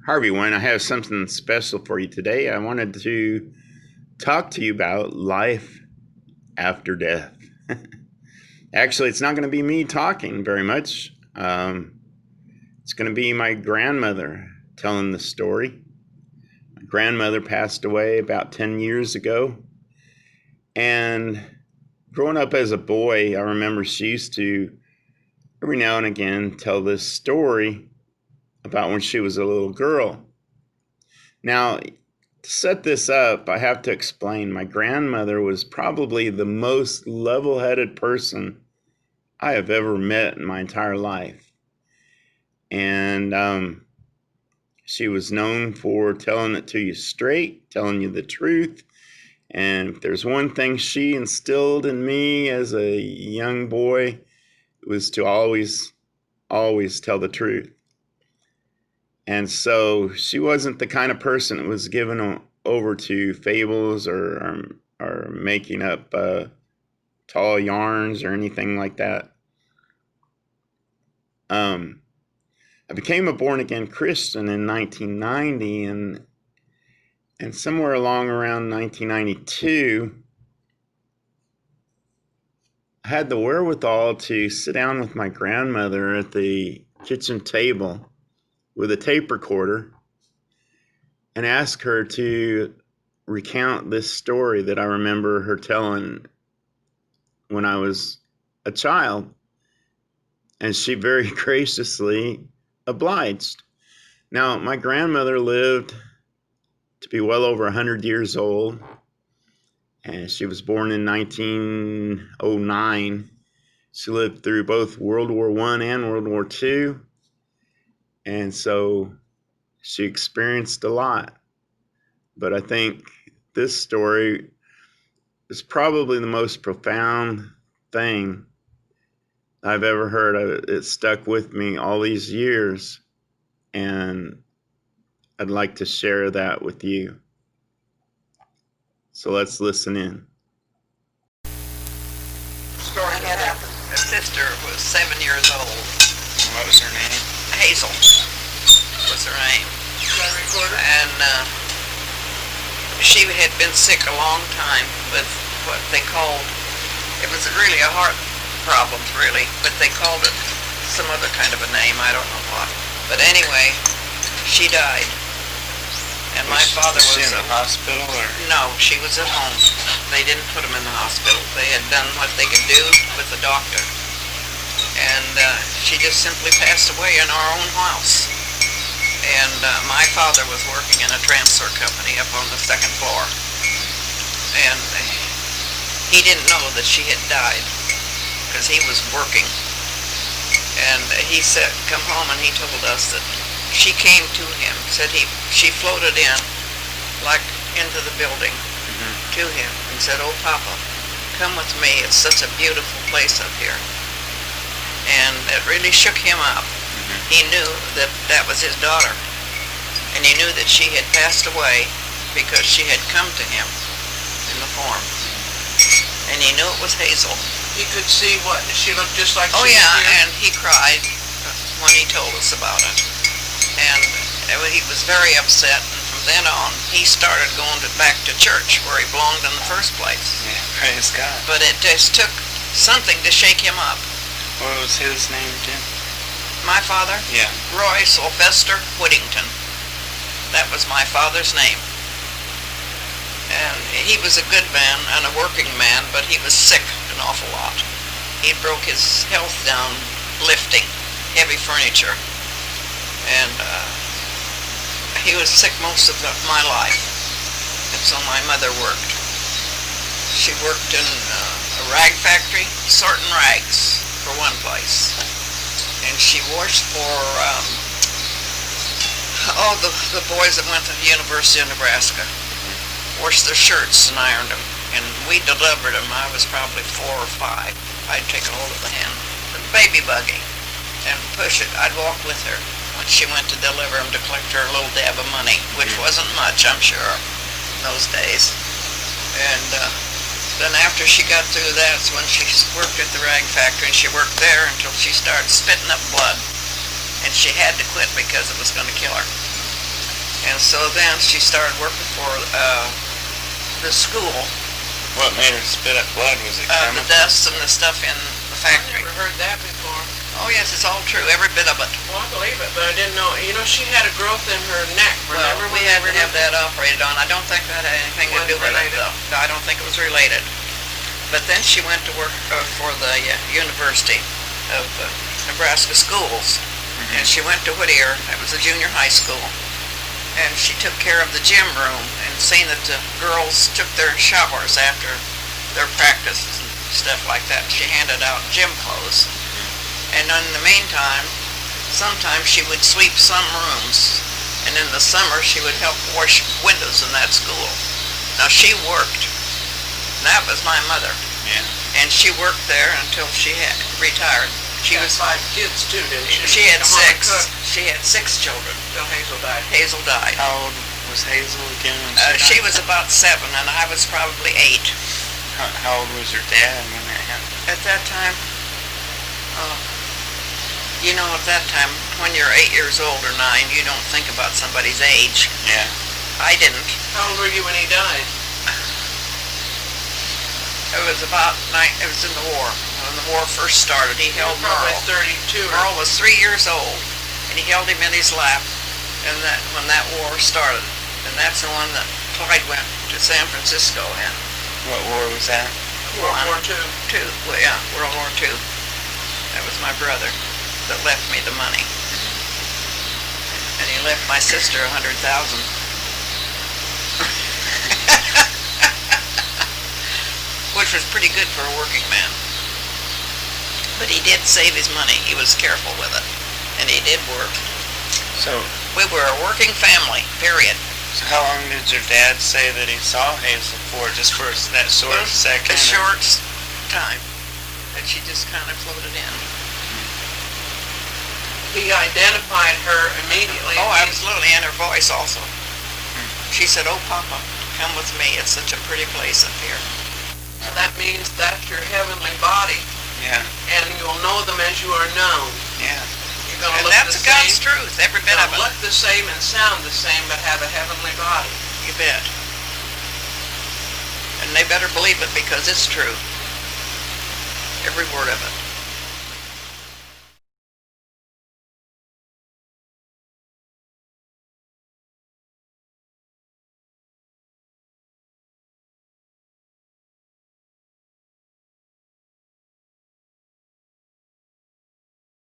Harvey, when I have something special for you today, I wanted to talk to you about life after death. Actually, it's not going to be me talking very much. It's going to be my grandmother telling the story. My grandmother passed away about 10 years ago. And growing up as a boy, I remember she used to, every now and again, tell this story about when she was a little girl. Now, to set this up, I have to explain my grandmother was probably the most level-headed person I have ever met in my entire life. And she was known for telling it to you straight, telling you the truth. And if there's one thing she instilled in me as a young boy, it was to always tell the truth. And so she wasn't the kind of person that was given over to fables or making up tall yarns or anything like that. I became a born-again Christian in 1990, and somewhere along around 1992, I had the wherewithal to sit down with my grandmother at the kitchen table with a tape recorder and ask her to recount this story that I remember her telling when I was a child. And she very graciously obliged. Now, my grandmother lived to be well over 100 years old, and she was born in 1909. She lived through both World War I and World War II. And so she experienced a lot. But I think this story is probably the most profound thing I've ever heard. It stuck with me all these years, and I'd like to share that with you. So let's listen in. I had a sister who was 7 years old. What was her name? Hazel was her name. And she had been sick a long time with what they called, it was really a heart problem, really, but they called it some other kind of a name, I don't know what. But anyway, she died. And my father was... she in the hospital, or? No, she was at home. They didn't put him in the hospital. They had done what they could do with the doctor. And she just simply passed away in our own house. And my father was working in a transfer company up on the second floor. And he didn't know that she had died because he was working. And he said, come home, and he told us that she came to him, said she floated in, like into the building, to him, and said, oh, Papa, come with me. It's such a beautiful place up here. And it really shook him up. He knew that that was his daughter. And he knew that she had passed away because she had come to him in the form. And he knew it was Hazel. He could see what? She looked just like Oh, she yeah, was here? and he cried when he told us about it. And he was very upset, and from then on, he started going back to church where he belonged in the first place. Yeah, praise God. But it just took something to shake him up. What was his name again? My father? Yeah. Roy Sylvester Whittington. That was my father's name. And he was a good man and a working man, but he was sick an awful lot. He broke his health down lifting heavy furniture. And he was sick most of my life. And so my mother worked. She worked in a rag factory, sorting rags for one place. And she washed for all the boys that went to the University of Nebraska. Washed their shirts and ironed them. And we delivered them. I was probably 4 or 5. I'd take a hold of the hand, the baby buggy, and push it. I'd walk with her when she went to deliver them to collect her little dab of money, which wasn't much, I'm sure, in those days. And then after she got through that's when she worked at the rag factory, and she worked there until she started spitting up blood. And she had to quit because it was going to kill her. And so then she started working for the school. What made her spit up blood? Was it The chemical? dust and the stuff in the I factory. never heard that before. Oh yes, it's all true, every bit of it. Well, I believe it, but I didn't know. You know, she had a growth in her neck. Well, Remember we when had they to have that operated on. I don't think that had anything to do with it, Wasn't related? though. No, I don't think it was related. But then she went to work for the University of Nebraska Schools. And she went to Whittier. It was a junior high school. And she took care of the gym room and seen that the girls took their showers after their practices and stuff like that. She handed out gym clothes. And in the meantime, sometimes she would sweep some rooms, and in the summer she would help wash windows in that school. Now she worked, and that was my mother, Yeah. and she worked there until she had retired. She had 5 kids too, didn't she? She had The Hannah 6. Cook She had 6 children. till Hazel died. Hazel died. How old was Hazel again when She died? was about 7, and I was probably 8. How old was your dad when that happened? At that time, you know, at that time, when you're 8 years old or 9, you don't think about somebody's age. Yeah. I didn't. How old were you when he died? It was it was in the war. When the war first started, he You were held probably Merle. 32 or Merle was 3 years old, and he held him in his lap, and when that war started. And that's the one that Clyde went to San Francisco in. What war was that? World War II. Well, yeah, World War II. That was my brother that left me the money. And he left my sister 100,000. Which was pretty good for a working man. But he did save his money. He was careful with it. And he did work. So, We were a working family, period. so how long did your dad say that he saw Hazel for? Just for that short second? A short time. That she just kind of floated in. He identified her immediately. Oh, absolutely, and her voice also. She said, "Oh, Papa, come with me. It's such a pretty place up here." So that means that's your heavenly body, Yeah. and you'll know them as you are known. Yeah. You're going to And look that's the God's same. truth, every bit You're of going to it. look the same and sound the same, but have a heavenly body. You bet. And they better believe it because it's true. Every word of it.